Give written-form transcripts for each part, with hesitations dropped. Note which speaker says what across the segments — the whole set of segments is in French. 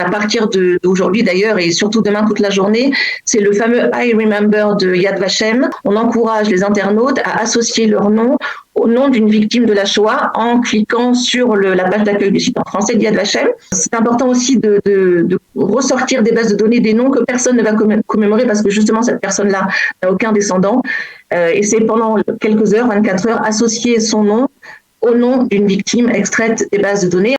Speaker 1: à partir d'aujourd'hui d'ailleurs, et surtout demain toute la journée, c'est le fameux I Remember de Yad Vashem. On encourage les internautes à associer leur nom au nom d'une victime de la Shoah en cliquant sur la page d'accueil du site en français de Yad Vashem. C'est important aussi de ressortir des bases de données des noms que personne ne va commémorer parce que justement cette personne-là n'a aucun descendant. Et c'est pendant quelques heures, 24 heures, associer son nom au nom d'une victime extraite des bases de données.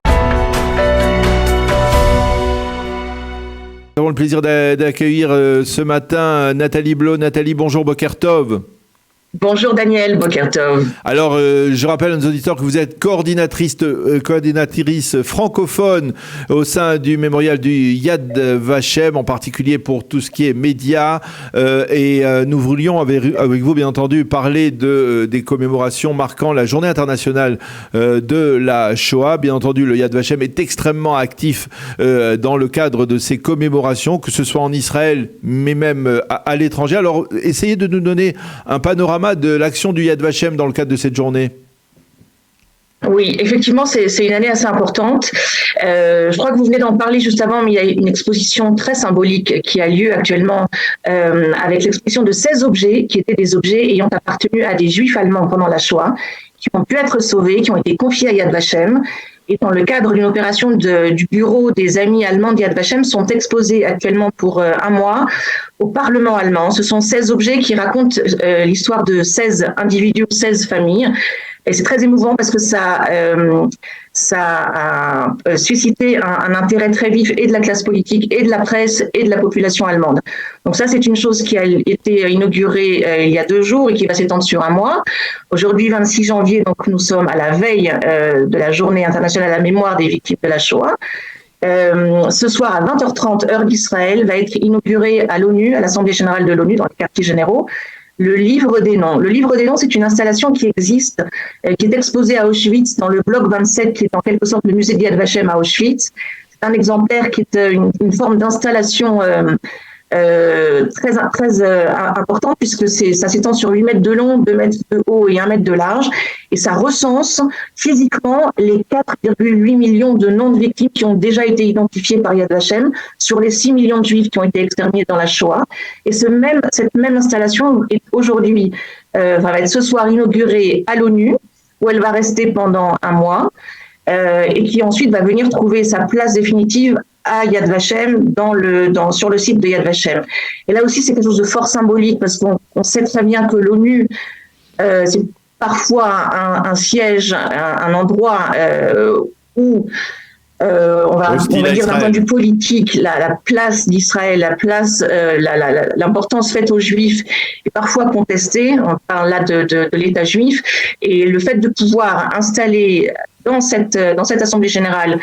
Speaker 2: Nous avons le plaisir d'accueillir ce matin Nathalie Blau. Nathalie, bonjour, Boker Tov.
Speaker 1: Bonjour Daniel, Boker Tov.
Speaker 2: Alors, je rappelle à nos auditeurs que vous êtes coordinatrice francophone au sein du mémorial du Yad Vashem, en particulier pour tout ce qui est médias. Et nous voulions, avec vous, bien entendu, parler des commémorations marquant la journée internationale de la Shoah. Bien entendu, le Yad Vashem est extrêmement actif dans le cadre de ces commémorations, que ce soit en Israël, mais même à l'étranger. Alors, essayez de nous donner un panorama de l'action du Yad Vashem dans le cadre de cette journée.
Speaker 1: Oui, effectivement, c'est une année assez importante. Je crois que vous venez d'en parler juste avant, mais il y a une exposition très symbolique qui a lieu actuellement avec l'exposition de 16 objets qui étaient des objets ayant appartenu à des juifs allemands pendant la Shoah, qui ont pu être sauvés, qui ont été confiés à Yad Vashem. Et dans le cadre d'une opération du bureau des amis allemands d'Yad Vashem, sont exposés actuellement pour un mois au Parlement allemand. Ce sont 16 objets qui racontent l'histoire de 16 individus, 16 familles. Et c'est très émouvant parce que ça a suscité un intérêt très vif et de la classe politique, et de la presse, et de la population allemande. Donc ça, c'est une chose qui a été inaugurée il y a 2 jours et qui va s'étendre sur un mois. Aujourd'hui, 26 janvier, donc nous sommes à la veille de la journée internationale à la mémoire des victimes de la Shoah. Ce soir à 20h30, heure d'Israël, va être inauguré à l'ONU, à l'Assemblée générale de l'ONU, dans les quartiers généraux, le livre des noms. Le livre des noms, c'est une installation qui existe, qui est exposée à Auschwitz, dans le bloc 27, qui est en quelque sorte le musée de Yad Vashem à Auschwitz. C'est un exemplaire qui est une forme d'installation très important, puisque ça s'étend sur 8 mètres de long, 2 mètres de haut et 1 mètre de large, et ça recense physiquement les 4,8 millions de noms de victimes qui ont déjà été identifiés par Yad Vashem sur les 6 millions de juifs qui ont été exterminés dans la Shoah. Et cette même installation est aujourd'hui, va être ce soir inaugurée à l'ONU, où elle va rester pendant un mois, et qui ensuite va venir trouver sa place définitive à Yad Vashem, sur le site de Yad Vashem. Et là aussi, c'est quelque chose de fort symbolique, parce qu'on sait très bien que l'ONU, c'est parfois un siège, un endroit où on va dire d'un point de vue politique, la place d'Israël, l'importance faite aux Juifs est parfois contestée. On parle là de l'État juif, et le fait de pouvoir installer dans cette Assemblée générale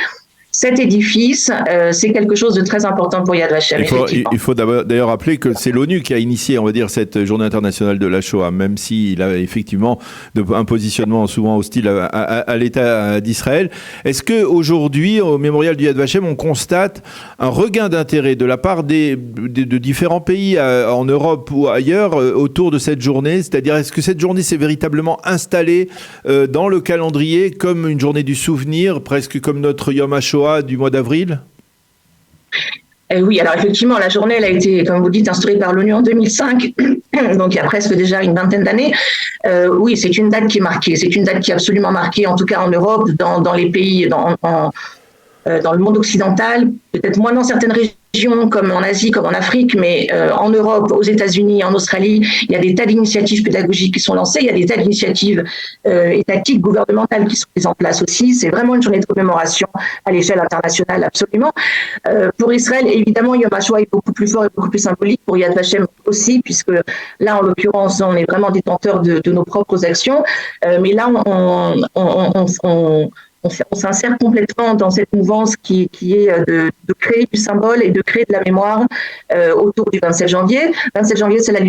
Speaker 1: cet édifice, c'est quelque chose de très important pour Yad Vashem.
Speaker 2: Il faut d'ailleurs rappeler que c'est l'ONU qui a initié, on va dire, cette journée internationale de la Shoah, même s'il a effectivement un positionnement souvent hostile à l'État d'Israël. Est-ce qu'aujourd'hui, au mémorial du Yad Vashem, on constate un regain d'intérêt de la part de différents pays en Europe ou ailleurs autour de cette journée? C'est-à-dire, est-ce que cette journée s'est véritablement installée dans le calendrier comme une journée du souvenir, presque comme notre Yom HaShoah du mois d'avril?
Speaker 1: Oui, alors effectivement, la journée elle a été, comme vous dites, instaurée par l'ONU en 2005, donc il y a presque déjà une vingtaine d'années. Oui, c'est une date qui est marquée, c'est une date qui est absolument marquée, en tout cas en Europe, dans les pays, dans le monde occidental, peut-être moins dans certaines régions comme en Asie, comme en Afrique, mais en Europe, aux États-Unis, en Australie, il y a des tas d'initiatives pédagogiques qui sont lancées, il y a des tas d'initiatives étatiques, gouvernementales qui sont mises en place aussi. C'est vraiment une journée de commémoration à l'échelle internationale, absolument. Pour Israël, évidemment, Yom HaShoah est beaucoup plus fort et beaucoup plus symbolique, pour Yad Vashem aussi, puisque là, en l'occurrence, on est vraiment détenteur de nos propres actions, mais là, on s'insère complètement dans cette mouvance qui est de créer du symbole et de créer de la mémoire autour du 27 janvier. 27 janvier, c'est la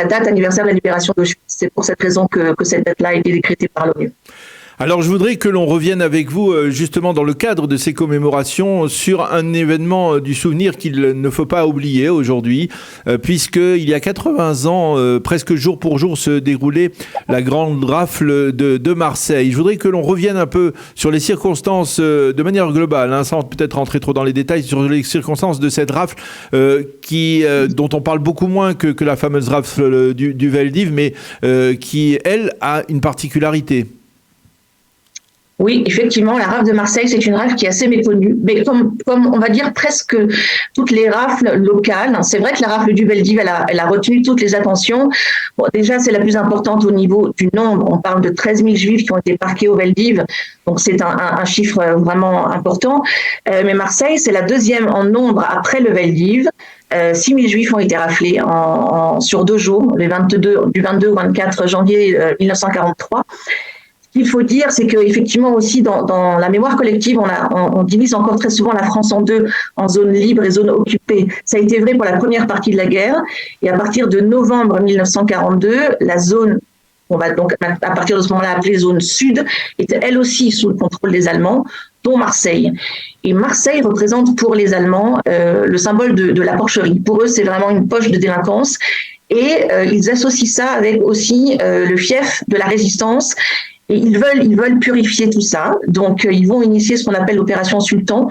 Speaker 1: date anniversaire de la libération d'Auschwitz. C'est pour cette raison que cette date-là a été décrétée par l'ONU.
Speaker 2: Alors, je voudrais que l'on revienne avec vous, justement, dans le cadre de ces commémorations, sur un événement du souvenir qu'il ne faut pas oublier aujourd'hui, puisqu'il y a 80 ans, presque jour pour jour, se déroulait la grande rafle de Marseille. Je voudrais que l'on revienne un peu sur les circonstances de manière globale, hein, sans peut-être rentrer trop dans les détails, sur les circonstances de cette rafle dont on parle beaucoup moins que la fameuse rafle du Veldiv, mais qui, elle, a une particularité.
Speaker 1: Oui, effectivement, la rafle de Marseille, c'est une rafle qui est assez méconnue, mais comme on va dire presque toutes les rafles locales. C'est vrai que la rafle du Veldiv, elle a retenu toutes les attentions. Bon, déjà, c'est la plus importante au niveau du nombre. On parle de 13 000 juifs qui ont été parqués au Veldiv, donc c'est un chiffre vraiment important. Mais Marseille, c'est la deuxième en nombre après le Veldiv. 6 000 juifs ont été raflés sur 2 jours, du 22 au 24 janvier 1943. Ce qu'il faut dire, c'est qu'effectivement aussi dans la mémoire collective, on divise encore très souvent la France en deux, en zone libre et zone occupée. Ça a été vrai pour la première partie de la guerre. Et à partir de novembre 1942, la zone, on va donc à partir de ce moment-là appeler zone sud, était elle aussi sous le contrôle des Allemands, dont Marseille. Et Marseille représente pour les Allemands le symbole de la porcherie. Pour eux, c'est vraiment une poche de délinquance. Et ils associent ça avec aussi le fief de la résistance. Et ils veulent purifier tout ça. Donc, ils vont initier ce qu'on appelle l'opération Sultan,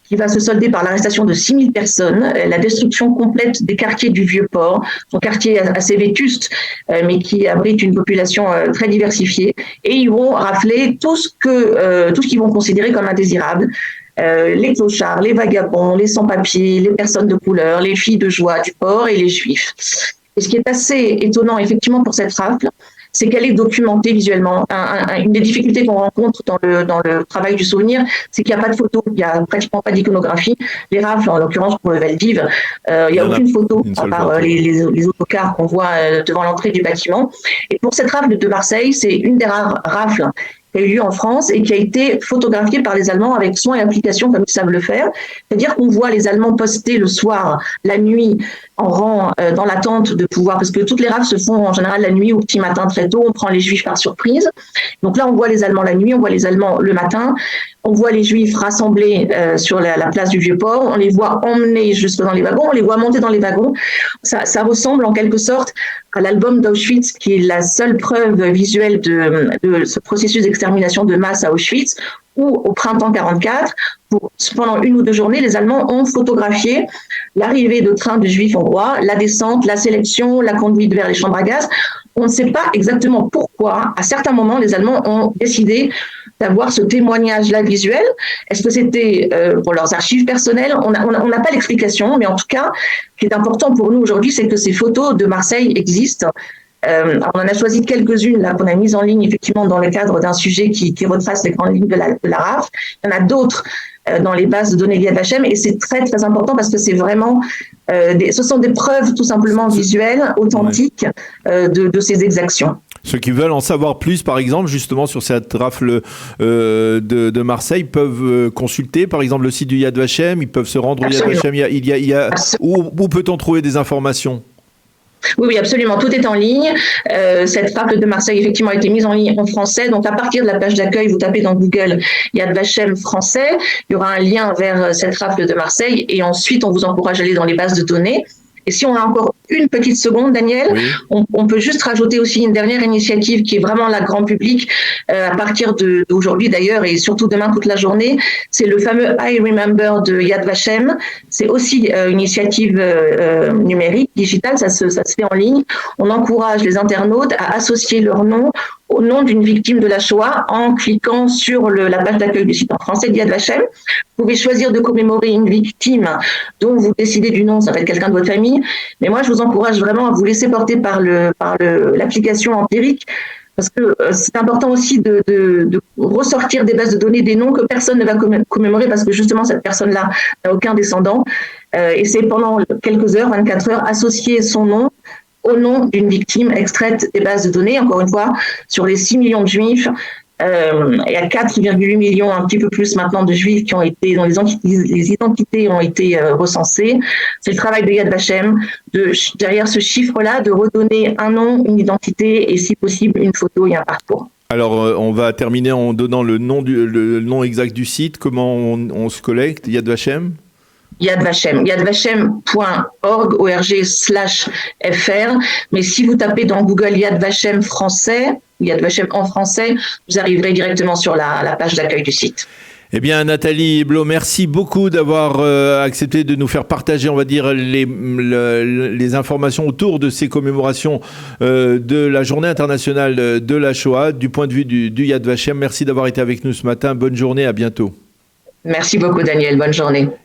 Speaker 1: qui va se solder par l'arrestation de 6 000 personnes, la destruction complète des quartiers du Vieux-Port, un quartier assez vétuste, mais qui abrite une population très diversifiée. Et ils vont rafler tout ce qu'ils vont considérer comme indésirable. Les clochards, les vagabonds, les sans-papiers, les personnes de couleur, les filles de joie du port et les juifs. Et ce qui est assez étonnant, effectivement, pour cette rafle, c'est qu'elle est documentée visuellement. Une des difficultés qu'on rencontre dans le travail du souvenir, c'est qu'il n'y a pas de photos, il n'y a pratiquement pas d'iconographie. Les rafles, en l'occurrence pour le Veldiv, il n'y a aucune photo, à part les autocars qu'on voit devant l'entrée du bâtiment. Et pour cette rafle de Marseille, c'est une des rares rafles qui a eu lieu en France et qui a été photographiée par les Allemands avec soin et application comme ils savent le faire. C'est-à-dire qu'on voit les Allemands poster le soir, la nuit, en rang dans l'attente de pouvoir, parce que toutes les rafles se font en général la nuit ou petit matin très tôt, on prend les Juifs par surprise. Donc là, on voit les Allemands la nuit, on voit les Allemands le matin, on voit les Juifs rassemblés sur la place du Vieux-Port, on les voit emmenés jusque dans les wagons, on les voit monter dans les wagons. Ça ressemble en quelque sorte à l'album d'Auschwitz, qui est la seule preuve visuelle de ce processus d'extermination de masse à Auschwitz, où au printemps 44, pendant 1 ou 2 journées, les Allemands ont photographié l'arrivée de trains de Juifs hongrois, la descente, la sélection, la conduite vers les chambres à gaz. On ne sait pas exactement pourquoi, à certains moments, les Allemands ont décidé d'avoir ce témoignage-là visuel. Est-ce que c'était pour leurs archives personnelles ? On n'a pas l'explication, mais en tout cas, ce qui est important pour nous aujourd'hui, c'est que ces photos de Marseille existent. On en a choisi quelques-unes là qu'on a mises en ligne effectivement dans le cadre d'un sujet qui retrace les grandes lignes de la rafle. Il y en a d'autres dans les bases de données Yad Vashem et c'est très très important parce que c'est vraiment ce sont des preuves tout simplement visuelles, authentiques de ces exactions.
Speaker 2: Ceux qui veulent en savoir plus, par exemple, justement sur cette rafle de Marseille, peuvent consulter, par exemple, le site du Yad Vashem. Ils peuvent se rendre au Yad Vashem. Où peut-on trouver des informations ?
Speaker 1: Oui, absolument. Tout est en ligne. Cette rafle de Marseille, effectivement, a été mise en ligne en français. Donc, à partir de la page d'accueil, vous tapez dans Google Yad Vashem français. Il y aura un lien vers cette rafle de Marseille. Et ensuite, on vous encourage à aller dans les bases de données. Et si on a encore une petite seconde, Daniel, oui. on peut juste rajouter aussi une dernière initiative qui est vraiment la grand public à partir d'aujourd'hui d'ailleurs et surtout demain toute la journée. C'est le fameux I Remember de Yad Vashem. C'est aussi une initiative numérique, digitale, ça se fait en ligne. On encourage les internautes à associer leur nom au nom d'une victime de la Shoah en cliquant sur la page d'accueil du site en français de Yad Vashem. Vous pouvez choisir de commémorer une victime dont vous décidez du nom, ça va être quelqu'un de votre famille. Mais moi, je vous encourage vraiment à vous laisser porter par l'application empirique parce que c'est important aussi de ressortir des bases de données des noms que personne ne va commémorer parce que justement, cette personne-là n'a aucun descendant. Et c'est pendant quelques heures, 24 heures, associer son nom au nom d'une victime extraite des bases de données. Encore une fois, sur les 6 millions de juifs, il y a 4,8 millions, un petit peu plus maintenant, de juifs qui ont été, dont les identités ont été recensées. C'est le travail de Yad Vashem, derrière ce chiffre-là, de redonner un nom, une identité et si possible une photo et un parcours.
Speaker 2: Alors, on va terminer en donnant le nom exact du site. Comment on se connecte? Yad Vashem?
Speaker 1: Yad Vashem, yadvashem.org/fr. Mais si vous tapez dans Google Yad Vashem français, Yad Vashem en français, vous arriverez directement sur la page d'accueil du site.
Speaker 2: Eh bien, Nathalie Blot, merci beaucoup d'avoir accepté de nous faire partager, on va dire, les informations autour de ces commémorations de la Journée internationale de la Shoah, du point de vue du Yad Vashem. Merci d'avoir été avec nous ce matin. Bonne journée, à bientôt.
Speaker 1: Merci beaucoup, Daniel. Bonne journée.